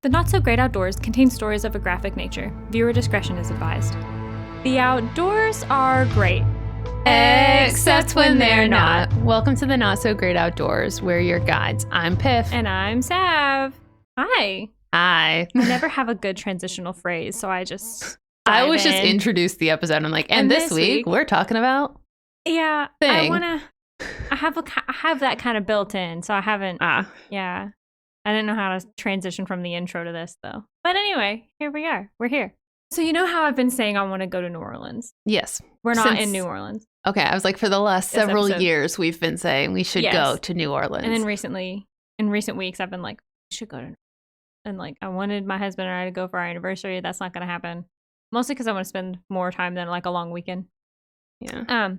The Not So Great Outdoors contains stories of a graphic nature. Viewer discretion is advised. The outdoors are great. Except when they're not. Welcome to the Not So Great Outdoors. We're your guides. I'm Piff. And I'm Sav. Hi. Hi. I never have a good transitional phrase, so I just I always dive just in. introduce the episode. I'm like, and this week we're talking about Yeah, thing. I have that kind of built in, so I haven't. Yeah. I didn't know how to transition from the intro to this, though. But anyway, here we are. We're here. So you know how I've been saying I want to go to New Orleans? Yes. We're not in New Orleans. Okay, I was like, for the last several years, we've been saying we should go to New Orleans. And then in recent weeks, I've been like, we should go to New Orleans. And like, I wanted my husband and I to go for our anniversary. That's not going to happen. Mostly because I want to spend more time than like a long weekend. Yeah.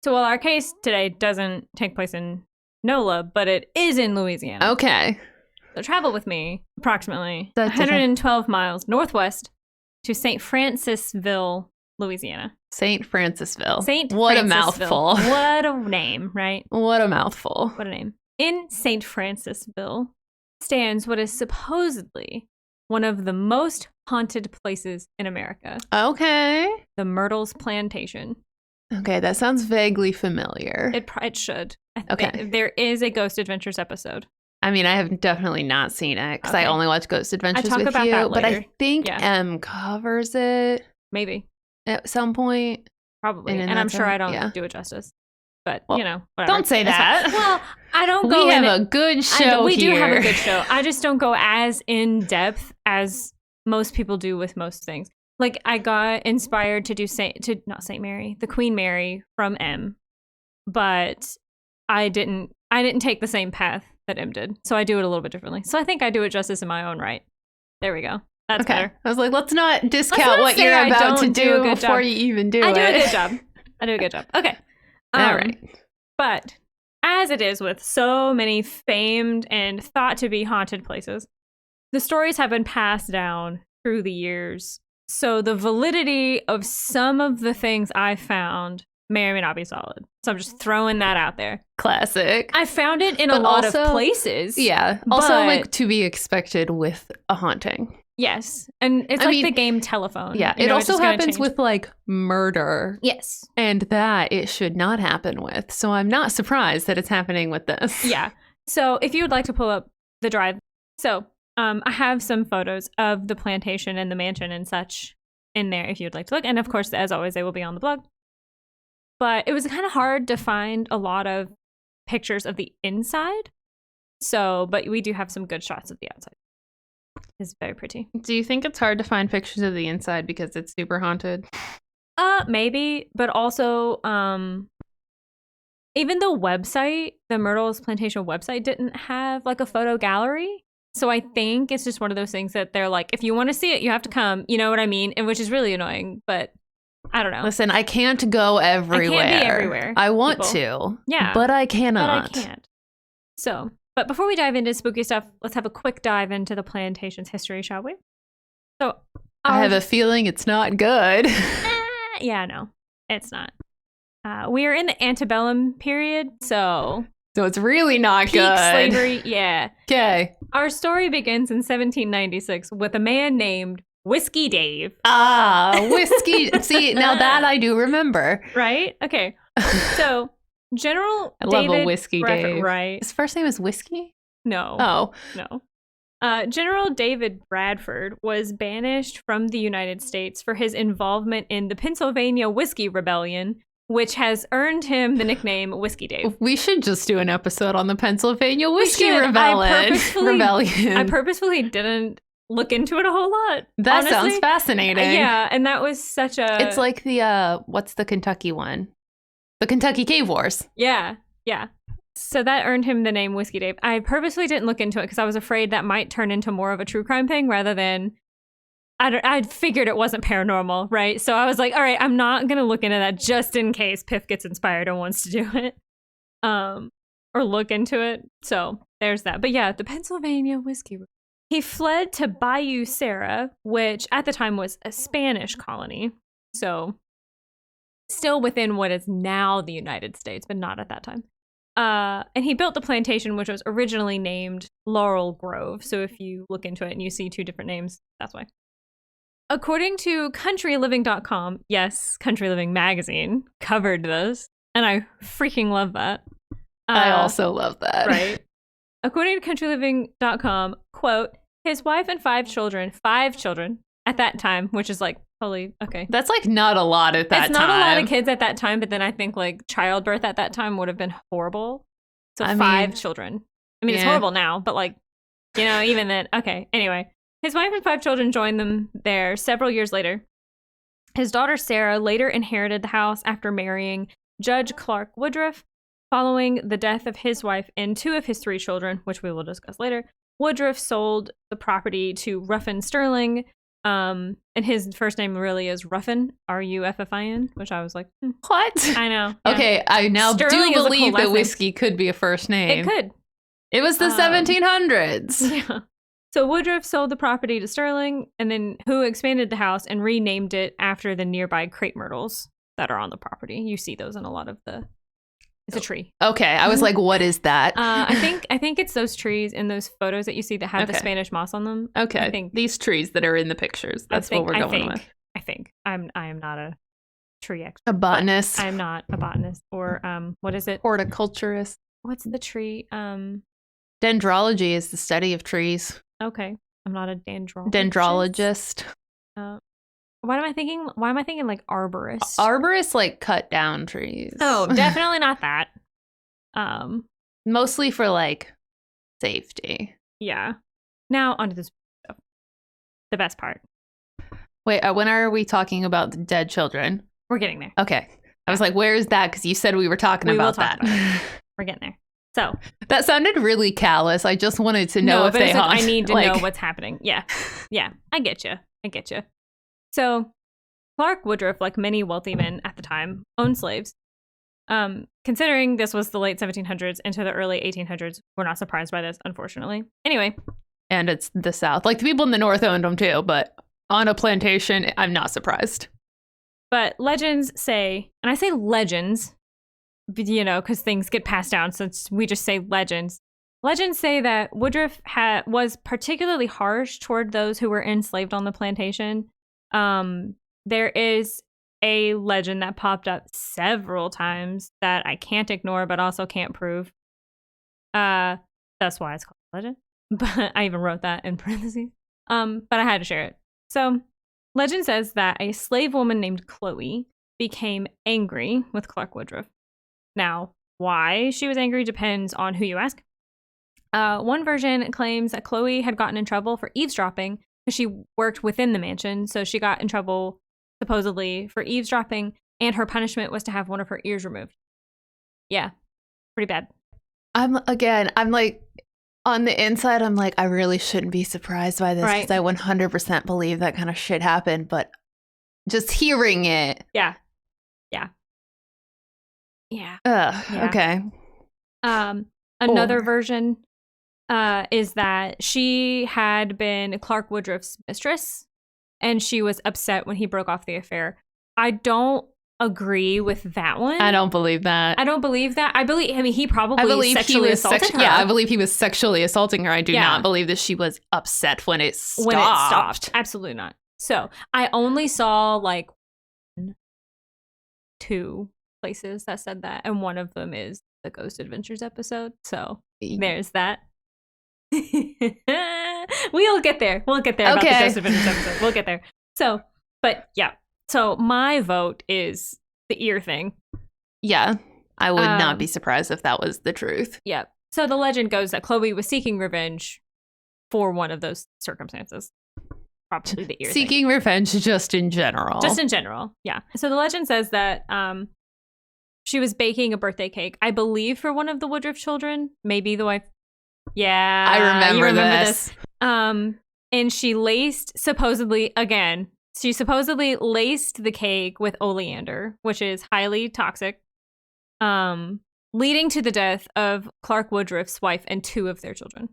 So while our case today doesn't take place in NOLA, but it is in Louisiana. Okay. So travel with me approximately That's 112 miles northwest to St. Francisville, Louisiana. St. Francisville. What a mouthful. What a name, right? What a mouthful. What a name. In St. Francisville stands what is supposedly one of the most haunted places in America. Okay. The Myrtles Plantation. Okay, that sounds vaguely familiar. It should. Okay. There is a Ghost Adventures episode. I mean, I have definitely not seen it because I only watch Ghost Adventures with you. That later. But I think M covers it. Maybe. At some point. Probably. And I'm sure I don't do it justice. But, whatever. Don't say that. Well, I don't go We have a good show We here. do have a good show. I just don't go as in depth as most people do with most things. Like, I got inspired to do not Saint Mary, the Queen Mary from M. But I didn't take the same path that M did. So I do it a little bit differently. So I think I do it justice in my own right. There we go. That's better. I was like, let's not discount what you're about to do before you even do it. I do a good job. Okay. All right. But as it is with so many famed and thought to be haunted places, the stories have been passed down through the years. So the validity of some of the things I found may or may not be solid. So I'm just throwing that out there. Classic. I found it in a lot of places. Yeah. Also, like, to be expected with a haunting. Yes. And it's the game Telephone. Yeah. It also happens with, like, murder. Yes. And that it should not happen with. So I'm not surprised that it's happening with this. Yeah. So if you would like to pull up the drive. So I have some photos of the plantation and the mansion and such in there if you'd like to look. And of course, as always, they will be on the blog. But it was kind of hard to find a lot of pictures of the inside. But we do have some good shots of the outside. It's very pretty. Do you think it's hard to find pictures of the inside because it's super haunted? Maybe. But also, even the website, the Myrtles Plantation website, didn't have like a photo gallery. So I think it's just one of those things that they're like, if you want to see it, you have to come. You know what I mean? And which is really annoying, but I don't know. Listen, I can't go everywhere. I can't be everywhere. I want to. Yeah. But I cannot. But I can't. So, but before we dive into spooky stuff, let's have a quick dive into the plantation's history, shall we? So, I have a feeling it's not good. Yeah, no, it's not. We are in the antebellum period, so it's really not peak good. Slavery, yeah. Okay. Our story begins in 1796 with a man named Whiskey Dave. Whiskey. See, now that I do remember. Right? Okay. So, General I David love a Whiskey Dave. Right. His first name is Whiskey? No. Oh. No. General David Bradford was banished from the United States for his involvement in the Pennsylvania Whiskey Rebellion, which has earned him the nickname Whiskey Dave. We should just do an episode on the Pennsylvania Whiskey Rebellion. I purposefully didn't look into it a whole lot. That honestly. Sounds fascinating. Yeah, and that was such a... It's like the, what's the Kentucky one? The Kentucky Cave Wars. Yeah. So that earned him the name Whiskey Dave. I purposely didn't look into it because I was afraid that might turn into more of a true crime thing rather than... I figured it wasn't paranormal, right? So I was like, all right, I'm not going to look into that just in case Piff gets inspired and wants to do it. Or look into it. So there's that. But yeah, the Pennsylvania Whiskey. He fled to Bayou Sara, which at the time was a Spanish colony. So still within what is now the United States, but not at that time. And he built the plantation, which was originally named Laurel Grove. So if you look into it and you see 2 different names, that's why. According to countryliving.com, yes, Country Living magazine covered this, and I freaking love that. I also love that. Right. According to countryliving.com, quote, his wife and 5 children at that time, which is like, holy, okay. That's like not a lot at that time. It's not a lot of kids at that time, but then I think like childbirth at that time would have been horrible. So 5 children. I mean, it's horrible now, but like, even then, okay. Anyway, his wife and 5 children joined them there several years later. His daughter Sarah later inherited the house after marrying Judge Clark Woodruff. Following the death of his wife and 2 of his 3 children, which we will discuss later, Woodruff sold the property to Ruffin Sterling, and his first name really is Ruffin, Ruffin, which I was like, what? I know. Yeah. Okay, I now Sterling do believe cool that whiskey could be a first name. It could. It was the 1700s. Yeah. So Woodruff sold the property to Sterling, and then who expanded the house and renamed it after the nearby crepe myrtles that are on the property. You see those in a lot of the... It's a tree. Okay, I was like, what is that? I think it's those trees in those photos that you see that have the Spanish moss on them. Okay, I think these trees that are in the pictures. That's what we're going with. I think I am not a tree expert. A botanist. I'm not a botanist or what is it? Horticulturist. What's the tree? Dendrology is the study of trees. Okay, I'm not a dendrologist. Dendrologist. Why am I thinking like arborist? Arborists like cut down trees. Oh, definitely not that. Mostly for like safety. Yeah. Now onto this stuff. The best part. Wait, when are we talking about the dead children? We're getting there. Okay. I was like, where is that? Because you said we were talking about that. We're getting there. So that sounded really callous. I just wanted to know if they haunt. I need to know what's happening. Yeah. Yeah. I get you. So Clark Woodruff, like many wealthy men at the time, owned slaves. Considering this was the late 1700s into the early 1800s, we're not surprised by this, unfortunately. Anyway. And it's the South. Like the people in the North owned them too, but on a plantation, I'm not surprised. But legends say, and I say legends, because things get passed down, so we just say legends. Legends say that Woodruff was particularly harsh toward those who were enslaved on the plantation. There is a legend that popped up several times that I can't ignore, but also can't prove. That's why it's called a legend. But I even wrote that in parentheses. But I had to share it. So, legend says that a slave woman named Chloe became angry with Clark Woodruff. Now, why she was angry depends on who you ask. One version claims that Chloe had gotten in trouble for eavesdropping because she worked within the mansion. So she got in trouble, supposedly, for eavesdropping, and her punishment was to have one of her ears removed. Yeah, pretty bad. I'm like, on the inside, I'm like, I really shouldn't be surprised by this because I 100% believe that kind of shit happened. But just hearing it. Yeah. Okay. Another version is that she had been Clark Woodruff's mistress and she was upset when he broke off the affair. I don't agree with that one. I don't believe that. I mean, he probably sexually assaulted her. Yeah, I believe he was sexually assaulting her. I do not believe that she was upset when it stopped. Absolutely not. So I only saw like 2 places that said that, and one of them is the Ghost Adventures episode. So there's that. We'll get there. About the Ghost Adventures episode. We'll get there. So, but yeah. So my vote is the ear thing. Yeah, I would not be surprised if that was the truth. Yeah. So the legend goes that Chloe was seeking revenge for one of those circumstances. Probably the ear seeking revenge just in general. Yeah. So the legend says that she was baking a birthday cake, I believe, for one of the Woodruff children, maybe the wife. Yeah. I remember this. And she supposedly laced the cake with oleander, which is highly toxic, leading to the death of Clark Woodruff's wife and 2 of their children.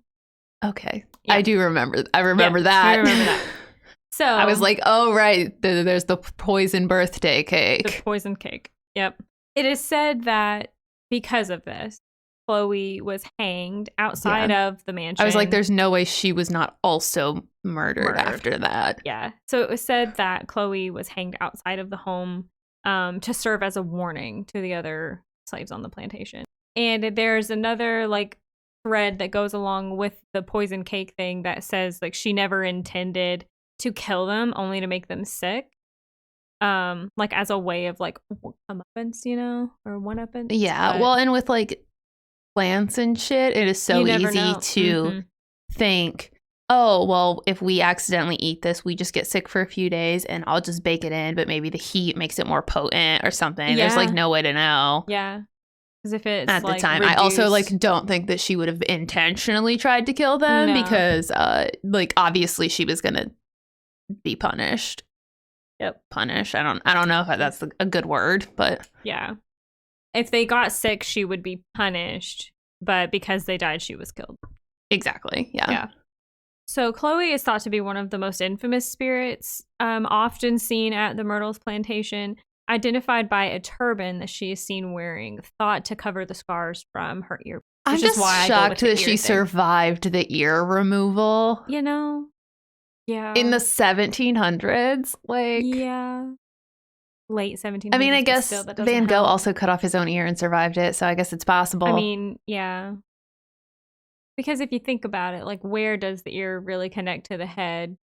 Okay. Yeah. I do remember. I remember that. I remember that. So I was like, oh, right. There's the poison birthday cake. The poison cake. Yep. It is said that because of this, Chloe was hanged outside of the mansion. I was like, there's no way she was not also murdered after that. Yeah. So it was said that Chloe was hanged outside of the home to serve as a warning to the other slaves on the plantation. And there's another like thread that goes along with the poison cake thing that says like she never intended to kill them, only to make them sick. Like as a way of like comeuppance, you know, or one-uppance. Yeah. Well, and with like plants and shit, it is so easy to think, oh, well, if we accidentally eat this, we just get sick for a few days and I'll just bake it in, but maybe the heat makes it more potent or something. Yeah. There's like no way to know. Yeah. Because if it's at the time, reduced... I also like don't think that she would have intentionally tried to kill them because like obviously she was gonna be punished. Yep. Punish. I don't know if that's a good word, but yeah. If they got sick, she would be punished, but because they died, she was killed. Exactly. Yeah. Yeah. So Chloe is thought to be one of the most infamous spirits often seen at the Myrtles Plantation, identified by a turban that she is seen wearing, thought to cover the scars from her ear. I'm just shocked that she survived the ear removal. You know? Yeah. In the 1700s? Like... Yeah. Late 1700s. I mean, I guess Van Gogh also cut off his own ear and survived it, so I guess it's possible. I mean, yeah. Because if you think about it, like, where does the ear really connect to the head?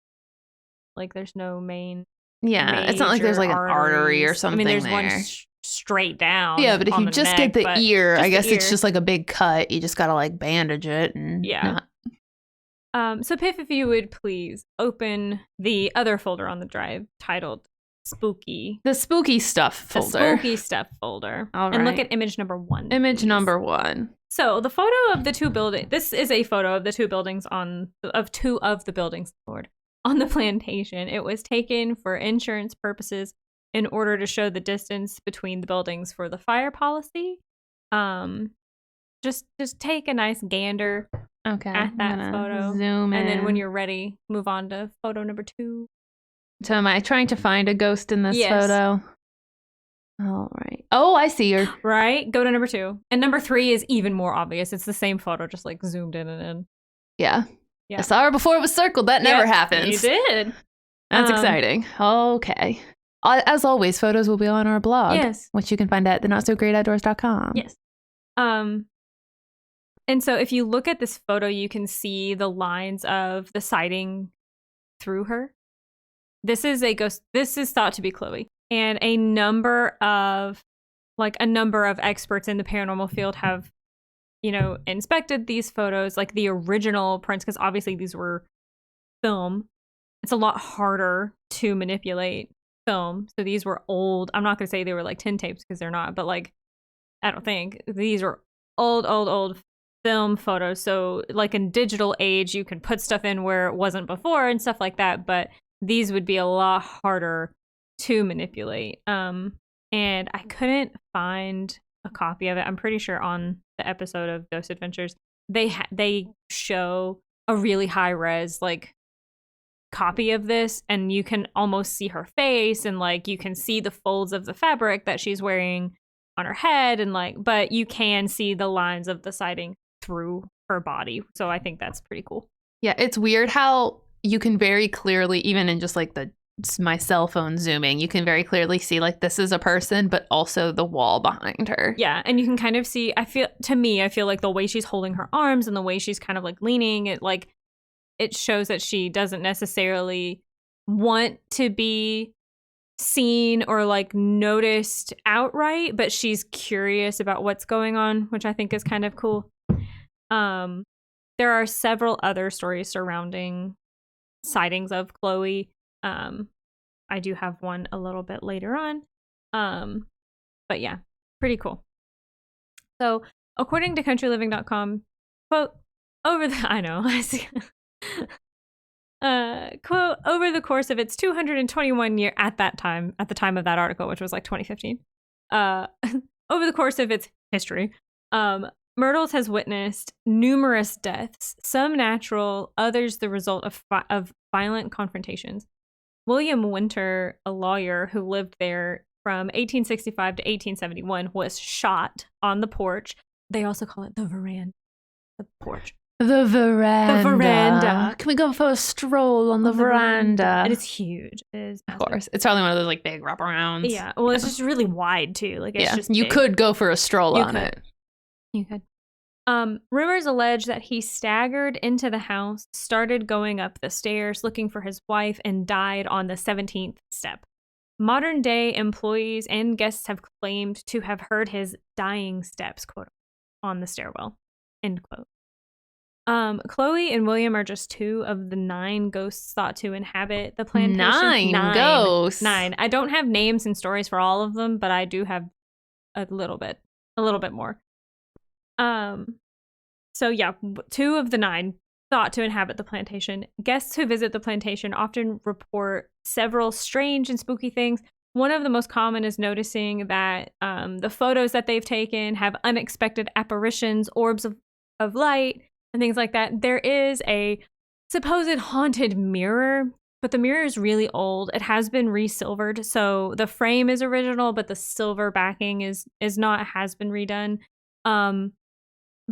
Like, there's no main... Yeah, it's not like there's, like, an artery or something there. I mean, there's one straight down. Yeah, but if you just get the ear, I guess it's just, like, a big cut. You just gotta, like, bandage it and... Yeah. So, Piff, if you would please open the other folder on the drive titled Spooky. The spooky stuff folder. The spooky stuff folder. All right. And look at image number 1. Image number 1. So, the photo of the two buildings. This is a photo of the two buildings of two of the buildings, Lord, on the plantation. It was taken for insurance purposes in order to show the distance between the buildings for the fire policy. Just take a nice gander. Okay. At that photo. Zoom in. And then when you're ready, move on to photo number 2. So am I trying to find a ghost in this photo? All right. Oh, I see her. Right? Go to number 2. And number 3 is even more obvious. It's the same photo, just like zoomed in and in. Yeah. I saw her before it was circled. That never happens. You did. That's exciting. Okay. As always, photos will be on our blog, which you can find at notsogreatoutdoors.com. Yes. And so if you look at this photo, you can see the lines of the sighting through her. This is a ghost. This is thought to be Chloe. And a number of experts in the paranormal field have, inspected these photos, like the original prints, because obviously these were film. It's a lot harder to manipulate film. So these were old. I'm not going to say they were like tin tapes because they're not, but like, I don't think these are old film photos. So like in digital age, you can put stuff in where it wasn't before and stuff like that. But these would be a lot harder to manipulate. And I couldn't find a copy of it. I'm pretty sure on the episode of Ghost Adventures, they show a really high res like copy of this, and you can almost see her face, and like you can see the folds of the fabric that she's wearing on her head, and like, but you can see the lines of the sighting through her body. So I think that's pretty cool. Yeah, it's weird how you can very clearly, even in just like my cell phone zooming, you can very clearly see like this is a person, but also the wall behind her. Yeah, and you can kind of see, I feel like the way she's holding her arms and the way she's kind of like leaning, it shows that she doesn't necessarily want to be seen or like noticed outright, but she's curious about what's going on, which I think is kind of cool. There are several other stories surrounding sightings of Chloe. I do have one a little bit later on. But yeah, pretty cool. So according to countryliving.com, quote, quote, over the course of its 221 year at the time of that article, which was like 2015, over the course of its history, Myrtles has witnessed numerous deaths, some natural, others the result of violent confrontations. William Winter, a lawyer who lived there from 1865 to 1871, was shot on the porch They also call it the veranda, the porch. The veranda. The veranda. Can we go for a stroll on the veranda? And it's huge. It is massive. Of course. It's probably one of those like big wraparounds. Yeah. Well, it's just really wide too. Like it's just you big. could go for a stroll on it. You could. Rumors allege that he staggered into the house, started going up the stairs looking for his wife, and died on the 17th step. Modern day employees and guests have claimed to have heard his dying steps, quote, on the stairwell, end quote. Chloe and William are just 2 of the 9 ghosts thought to inhabit the plantation. 9 ghosts. 9. I don't have names and stories for all of them, but I do have a little bit more. So yeah, 2 of the 9 thought to inhabit the plantation. Guests who visit the plantation often report several strange and spooky things. One of the most common is noticing that the photos that they've taken have unexpected apparitions, orbs of light, and things like that. There is a supposed haunted mirror, but the mirror is really old. It has been resilvered, so the frame is original, but the silver backing is not. It has been redone.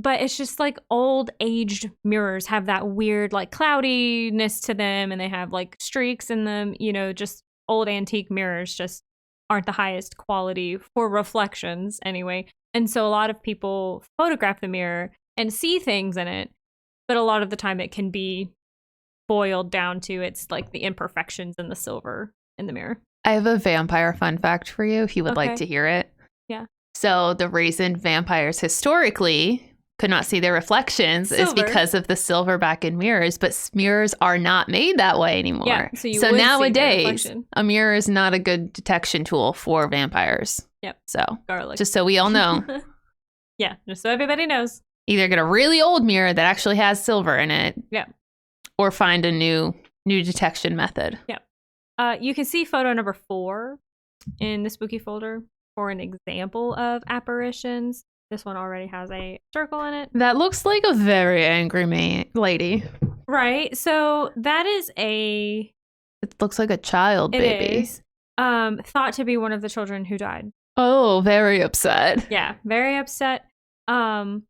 But it's just like old aged mirrors have that weird like cloudiness to them, and they have like streaks in them. You know, just old antique mirrors just aren't the highest quality for reflections anyway. And so a lot of people photograph the mirror and see things in it, but a lot of the time it can be boiled down to it's like the imperfections in the silver in the mirror. I have a vampire fun fact for you if you would like to hear it. Yeah. So the reason vampires historically could not see their reflections is because of the silver back in mirrors, but mirrors are not made that way anymore. Yeah, so nowadays, a mirror is not a good detection tool for vampires. Yep. So garlic. Just so we all know. Yeah, just so everybody knows. Either get a really old mirror that actually has silver in it. Yeah. Or find a new detection method. Yeah. You can see photo number 4 in the spooky folder for an example of apparitions. This one already has a circle in it. That looks like a very angry lady. Right. So that is It looks like a child baby. It is. Thought to be one of the children who died. Oh, very upset. Yeah, very upset. And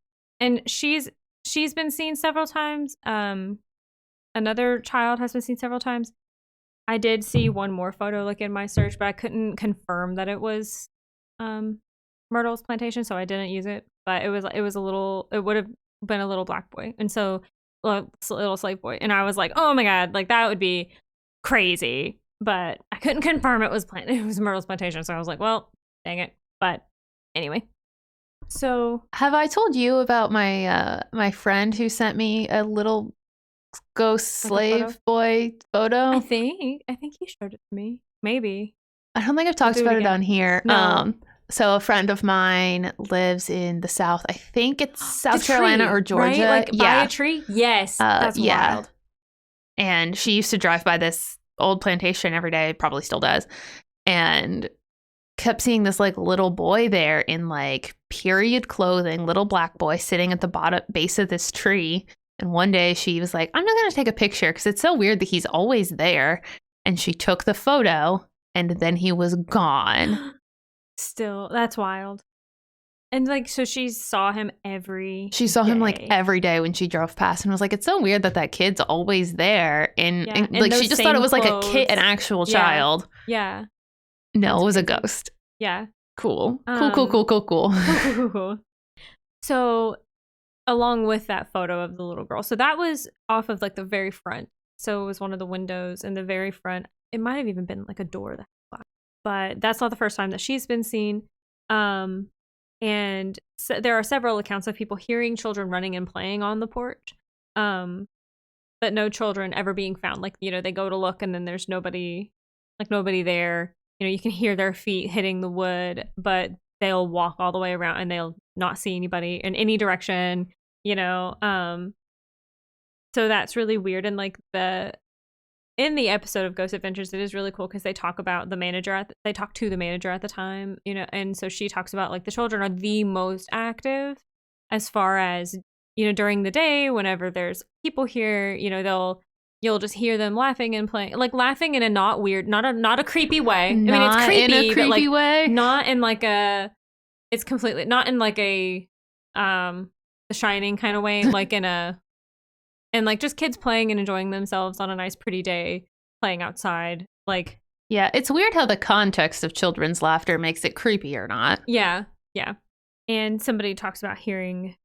she's been seen several times. Another child has been seen several times. I did see one more photo like in my search, but I couldn't confirm that it was Myrtles Plantation, so I didn't use it. But it would have been a little black boy, and so little slave boy, and I was like, oh my god, like that would be crazy. But I couldn't confirm it was Myrtles Plantation, so I was like, well, dang it. But anyway, so have I told you about my my friend who sent me a little ghost slave boy photo? I think you showed it to me. Maybe. I don't think I've talked about it on here. No. So a friend of mine lives in the South. I think it's South Carolina or Georgia. Right? Like by a tree? Yes. That's wild. And she used to drive by this old plantation every day, probably still does, and kept seeing this like little boy there in like period clothing, little black boy sitting at the base of this tree. And one day she was like, I'm not going to take a picture because it's so weird that he's always there. And she took the photo and then he was gone. Still, that's wild. And like, so she saw him every him like every day when she drove past and was like, it's so weird that kid's always there. And like, she just thought it was like a kid, an actual child. Yeah. No, that's it was crazy. A ghost. Yeah. Cool. Cool. So along with that photo of the little girl, so that was off of like the very front. So it was one of the windows in the very front. It might have even been like a door that was locked. But that's not the first time that she's been seen. And so there are several accounts of people hearing children running and playing on the porch. But no children ever being found. Like, you know, they go to look and then there's nobody there. You know, you can hear their feet hitting the wood, but they'll walk all the way around and they'll not see anybody in any direction, you know. So that's really weird. And like in the episode of Ghost Adventures, it is really cool because they talk about they talk to the manager at the time, you know, and so she talks about like the children are the most active as far as, you know, during the day, whenever there's people here, you know, you'll just hear them laughing and playing, like laughing in a not weird, not a creepy way. I mean, it's creepy, in a creepy but like way. not in like a, it's completely not in like a The Shining kind of way, like and like just kids playing and enjoying themselves on a nice pretty day, playing outside. Like, yeah, it's weird how the context of children's laughter makes it creepy or not. Yeah. And somebody talks about hearing,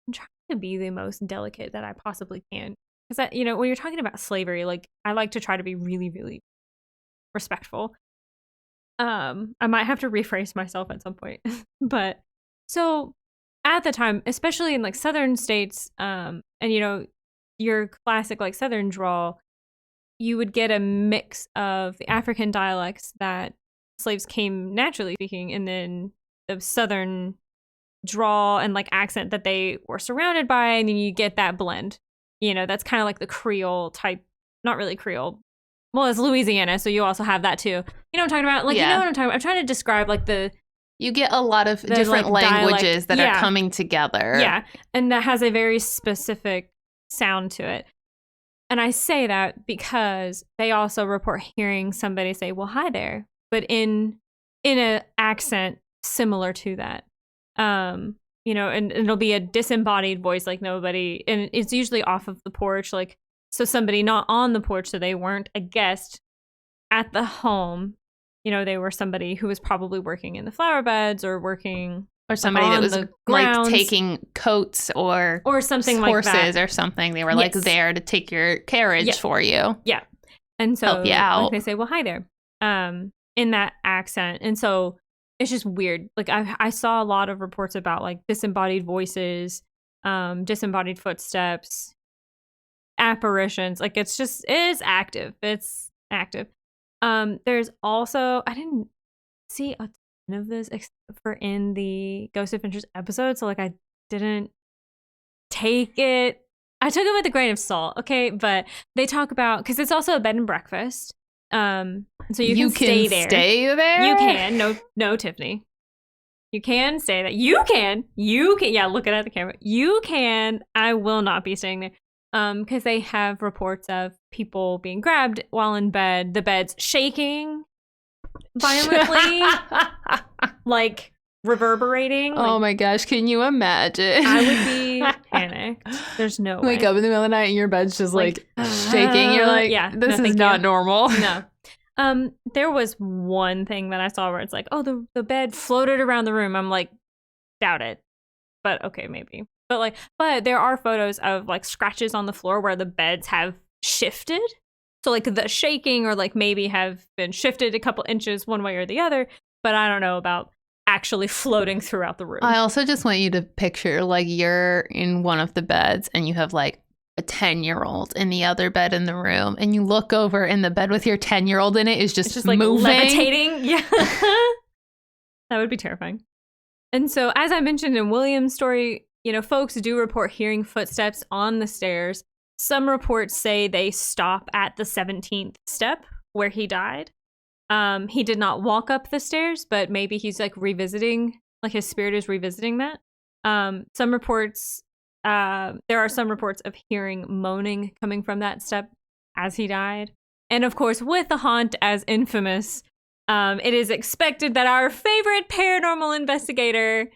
I'm trying to be the most delicate that I possibly can. Because that, when you're talking about slavery, like I like to try to be really, really respectful. I might have to rephrase myself at some point. But so at the time, especially in like southern states, and your classic like southern drawl, you would get a mix of the African dialects that slaves came naturally speaking, and then the southern drawl and like accent that they were surrounded by, and then you get that blend. That's kind of like the Creole type, not really Creole. Well, it's Louisiana, so you also have that too. You know what I'm talking about? Like, You know what I'm talking about? I'm trying to describe like you get a lot of different like, languages that are coming together. Yeah, and that has a very specific sound to it. And I say that because they also report hearing somebody say, well, hi there, but in an accent similar to that. And it'll be a disembodied voice, like nobody, and it's usually off of the porch, like, so somebody not on the porch, so they weren't a guest at the home. They were somebody who was probably working in the flower beds or working, or somebody that was like taking coats or something horses like that. Or something. They were like there to take your carriage for you. Yeah. And so help you out. Like they say, well, hi there, in that accent. And so it's just weird. Like I saw a lot of reports about like disembodied voices, disembodied footsteps, apparitions. Like it is active. It's active. There's also, I didn't see a ton of this except for in the Ghost Adventures episode, so like I didn't take it. I took it with a grain of salt, okay? But they talk about, because it's also a bed and breakfast, so you can stay there. Stay there. You can. No, Tiffany. You can stay there. You can. Yeah, looking at the camera. You can. I will not be staying there. Because they have reports of people being grabbed while in bed, the beds shaking violently, like reverberating. Oh my gosh, can you imagine? I would be panicked. There's no way. Wake up in the middle of the night and your bed's just like shaking. You're like, this is not normal. No. There was one thing that I saw where it's like, oh, the bed floated around the room. I'm like, doubt it. But okay, maybe. But there are photos of like scratches on the floor where the beds have shifted. So like the shaking or like maybe have been shifted a couple inches one way or the other. But I don't know about actually floating throughout the room. I also just want you to picture like you're in one of the beds and you have like a 10-year-old in the other bed in the room, and you look over and the bed with your 10-year-old in it is just like moving. Levitating. Yeah. That would be terrifying. And so as I mentioned in William's story, folks do report hearing footsteps on the stairs. Some reports say they stop at the 17th step where he died. He did not walk up the stairs, but maybe he's like revisiting, like his spirit is revisiting that. Some reports, there are some reports of hearing moaning coming from that step as he died. And of course, with the haunt as infamous, it is expected that our favorite paranormal investigator,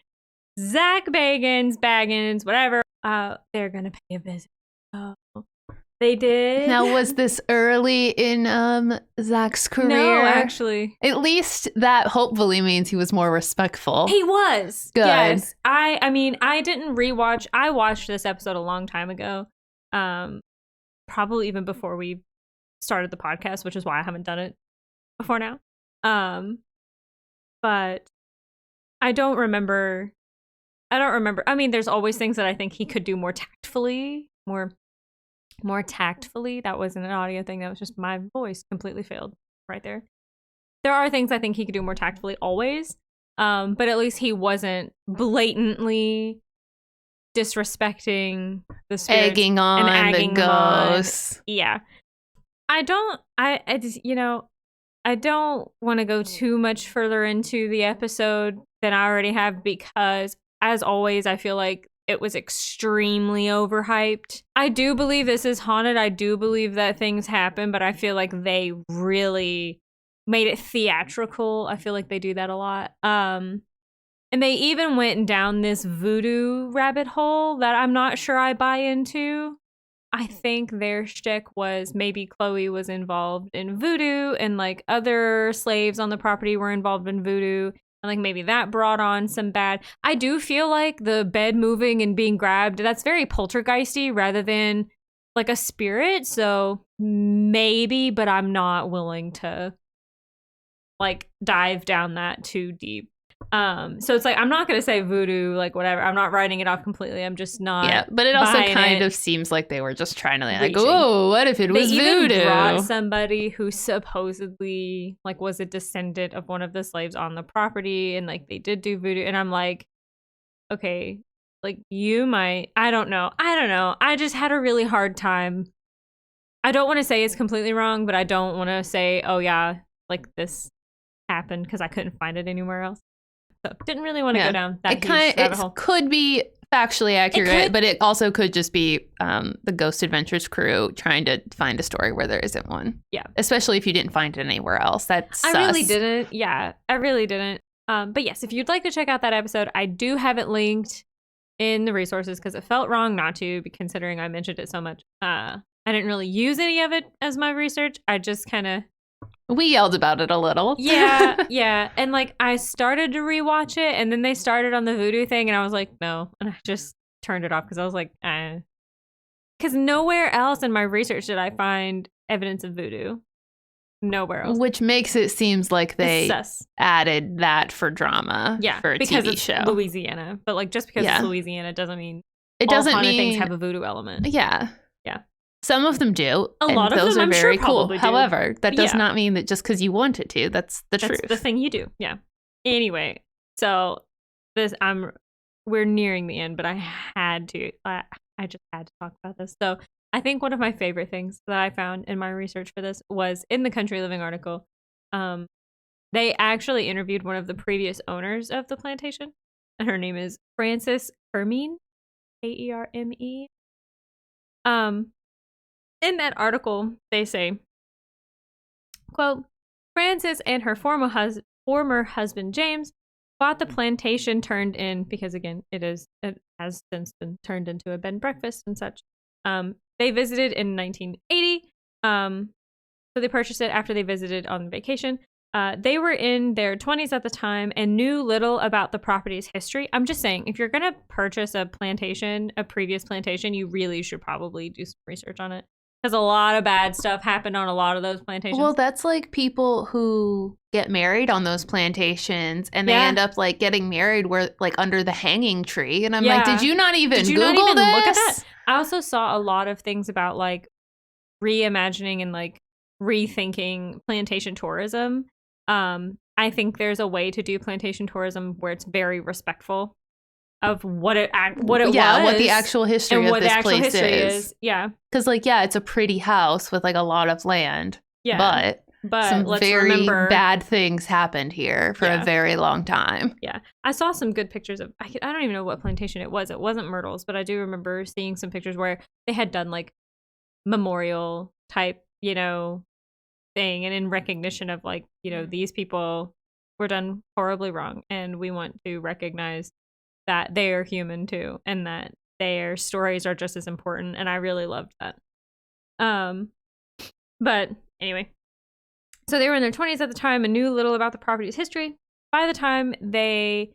Zach Baggins, whatever, they're gonna pay a visit. Oh, they did. Now, was this early in Zach's career? No, actually. At least that hopefully means he was more respectful. He was. Good. Yes. I mean, I didn't rewatch. I watched this episode a long time ago. Probably even before we started the podcast, which is why I haven't done it before now. But I don't remember. I mean, there's always things that I think he could do more tactfully, more tactfully. That wasn't an audio thing. That was just my voice completely failed right there. There are things I think he could do more tactfully always. But at least he wasn't blatantly disrespecting the spirits egging on and egging the ghosts. Yeah. I don't want to go too much further into the episode than I already have, because as always, I feel like it was extremely overhyped. I do believe this is haunted. I do believe that things happen, but I feel like they really made it theatrical. I feel like they do that a lot. And they even went down this voodoo rabbit hole that I'm not sure I buy into. I think their shtick was maybe Chloe was involved in voodoo and like other slaves on the property were involved in voodoo. And like maybe that brought on some bad. I do feel like the bed moving and being grabbed, that's very poltergeisty rather than like a spirit. So maybe, but I'm not willing to like dive down that too deep. So it's like I'm not gonna say voodoo, like whatever. I'm not writing it off completely. I'm just not. Yeah, but it also kind of seems like they were just trying to like, oh, what if it was voodoo? They even brought somebody who supposedly like was a descendant of one of the slaves on the property, and like they did do voodoo. And I'm like, okay, like you might. I don't know. I just had a really hard time. I don't want to say it's completely wrong, but I don't want to say, oh yeah, like this happened because I couldn't find it anywhere else. So didn't really want to go down that rabbit hole. It could be factually accurate, but it also could just be the Ghost Adventures crew trying to find a story where there isn't one. Yeah. Especially if you didn't find it anywhere else. That's sus. I really didn't. Yeah, I really didn't. But yes, if you'd like to check out that episode, I do have it linked in the resources because it felt wrong not to, considering I mentioned it so much. I didn't really use any of it as my research. I just kind of... We yelled about it a little. Yeah. And like I started to rewatch it and then they started on the voodoo thing and I was like, no. And I just turned it off because I was like, Because nowhere else in my research did I find evidence of voodoo. Nowhere else. Which makes it seems like they added that for drama for a because TV it's show. Louisiana. But like just because it's Louisiana doesn't mean it doesn't all mean things have a voodoo element. Yeah. Yeah. Some of them do. A lot of those them, are I'm very sure, cool. do. However, that does not mean that just because you want it to, that's the truth. That's the thing you do. Yeah. Anyway, so we're nearing the end, but I had to. I just had to talk about this. So I think one of my favorite things that I found in my research for this was in the Country Living article. They actually interviewed one of the previous owners of the plantation, and her name is Frances Kermene, Kerme. In that article, they say, quote, Frances and her former husband, James, bought the plantation because again, it has since been turned into a bed and breakfast and such. They visited in 1980. So they purchased it after they visited on vacation. They were in their 20s at the time and knew little about the property's history. I'm just saying, if you're going to purchase a previous plantation, you really should probably do some research on it. Because a lot of bad stuff happened on a lot of those plantations. Well, that's like people who get married on those plantations and they end up like getting married where like under the hanging tree. And I'm like, did you not even Google this? Look at that? I also saw a lot of things about like reimagining and like rethinking plantation tourism. I think there's a way to do plantation tourism where it's very respectful of what it was, what the actual history and of what this the actual place history is. Yeah, because like it's a pretty house with like a lot of land. Yeah, but some let's very remember, bad things happened here for a very long time. Yeah, I saw some good pictures of. I don't even know what plantation it was. It wasn't Myrtles, but I do remember seeing some pictures where they had done like memorial type, thing, and in recognition of like, these people were done horribly wrong, and we want to recognize that they are human too, and that their stories are just as important. And I really loved that. But anyway, so they were in their 20s at the time and knew little about the property's history. By the time they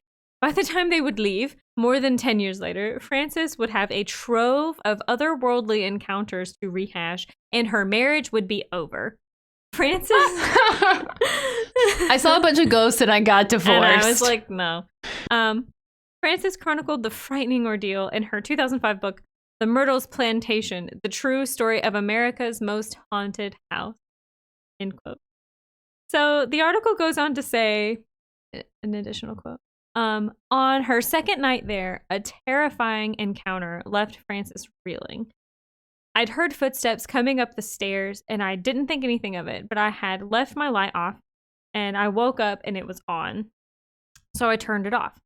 would leave, more than 10 years later, Frances would have a trove of otherworldly encounters to rehash, and her marriage would be over. Frances. I saw a bunch of ghosts and I got divorced. And I was like, no. Frances chronicled the frightening ordeal in her 2005 book, The Myrtles Plantation, The True Story of America's Most Haunted House. End quote. So the article goes on to say, an additional quote, on her second night there, a terrifying encounter left Frances reeling. I'd heard footsteps coming up the stairs, and I didn't think anything of it, but I had left my light off, and I woke up and it was on. So I turned it off.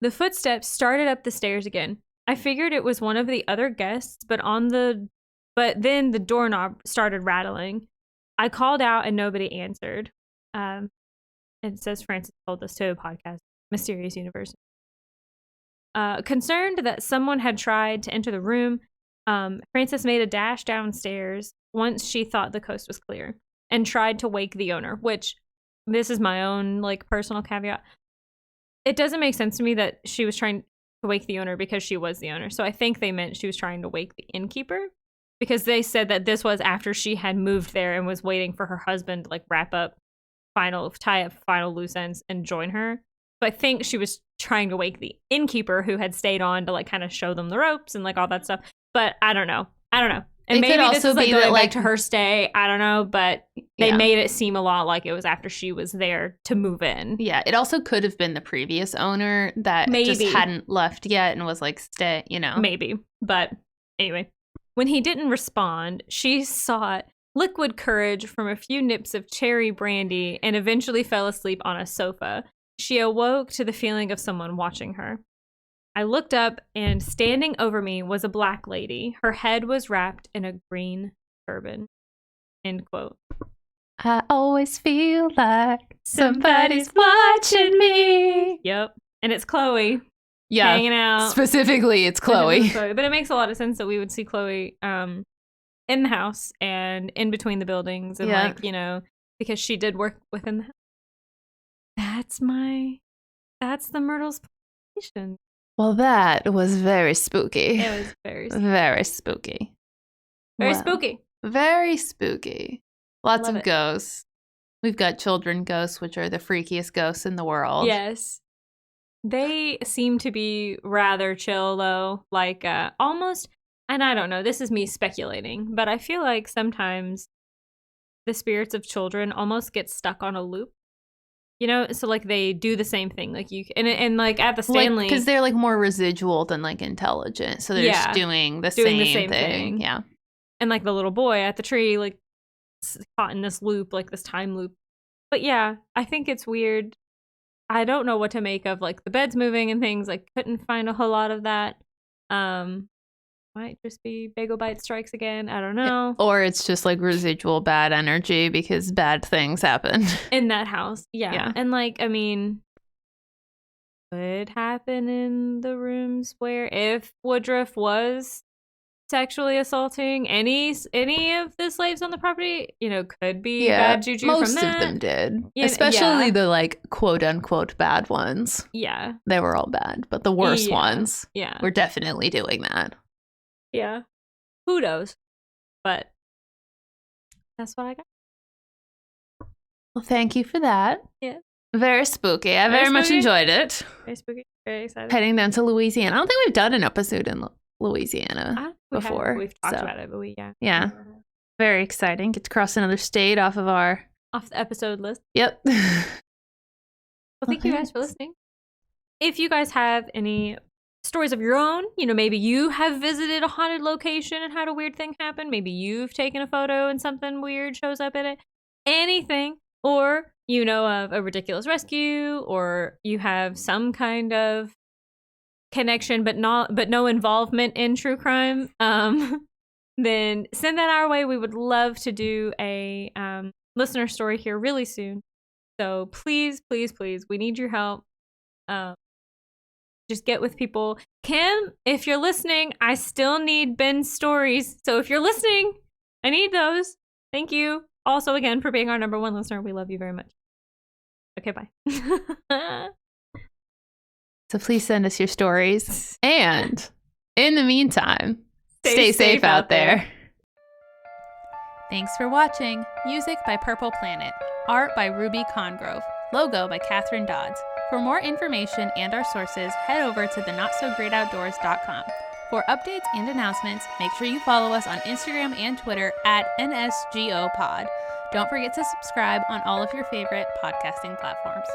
The footsteps started up the stairs again. I figured it was one of the other guests, but then the doorknob started rattling. I called out and nobody answered. It says Frances told this to a podcast, Mysterious Universe. Concerned that someone had tried to enter the room, Frances made a dash downstairs once she thought the coast was clear and tried to wake the owner, which this is my own like personal caveat. It doesn't make sense to me that she was trying to wake the owner because she was the owner. So I think they meant she was trying to wake the innkeeper because they said that this was after she had moved there and was waiting for her husband to like tie up final loose ends and join her. So I think she was trying to wake the innkeeper who had stayed on to like kind of show them the ropes and like all that stuff. But I don't know. And maybe this is like going back to her stay. I don't know, but they made it seem a lot like it was after she was there to move in. Yeah, it also could have been the previous owner that just hadn't left yet and was like, stay, you know. Maybe. But anyway, when he didn't respond, she sought liquid courage from a few nips of cherry brandy and eventually fell asleep on a sofa. She awoke to the feeling of someone watching her. I looked up, and standing over me was a black lady. Her head was wrapped in a green turban. End quote. I always feel like somebody's watching me. Yep. And it's Chloe. Yeah. Hanging out. Specifically, it's Chloe. But it makes a lot of sense that we would see Chloe in the house and in between the buildings. And like, you know, because she did work within the house. That's the Myrtles Plantation. Well, that was very spooky. It was very spooky. Very spooky. Very spooky. Very spooky. Lots Love of ghosts. We've got children ghosts, which are the freakiest ghosts in the world. Yes. They seem to be rather chill, though. Like, almost, and I don't know, this is me speculating, but I feel like sometimes the spirits of children almost get stuck on a loop. You know, so like they do the same thing, like you and like at the Stanley, because they're like more residual than like intelligent, so they're just doing the same thing. Yeah, and like the little boy at the tree, like caught in this loop, like this time loop. But yeah, I think it's weird. I don't know what to make of like the beds moving and things. I couldn't find a whole lot of that. Might just be bagel bite strikes again. I don't know. Or it's just like residual bad energy because bad things happen. In that house. Yeah. And like, I mean, could happen in the rooms where if Woodruff was sexually assaulting any of the slaves on the property, you know, could be bad juju from that. Most of them did. Especially the like quote unquote bad ones. Yeah. They were all bad. But the worst ones were definitely doing that. Yeah. Who knows? But that's what I got. Well, thank you for that. Yeah. Very spooky. I very much enjoyed it. Very spooky. Very excited. Heading down to Louisiana. I don't think we've done an episode in Louisiana before. We've talked about it, but Yeah. Very exciting. Get to cross another state off the episode list. Yep. Well, thank you guys for listening. If you guys have any stories of your own, you know, maybe you have visited a haunted location and had a weird thing happen. Maybe you've taken a photo and something weird shows up in it. Anything. Or you know of a ridiculous rescue, or you have some kind of connection but no involvement in true crime, then send that our way. We would love to do a listener story here really soon. So please, we need your help. Just get with people. Kim, if you're listening, I still need Ben's stories. So if you're listening, I need those. Thank you. Also, again, for being our number one listener. We love you very much. Okay, bye. So please send us your stories. And in the meantime, stay safe out there. Thanks for watching. Music by Purple Planet. Art by Ruby Congrove. Logo by Catherine Dodds. For more information and our sources, head over to notsogreatoutdoors.com. For updates and announcements, make sure you follow us on Instagram and Twitter at NSGOPod. Don't forget to subscribe on all of your favorite podcasting platforms.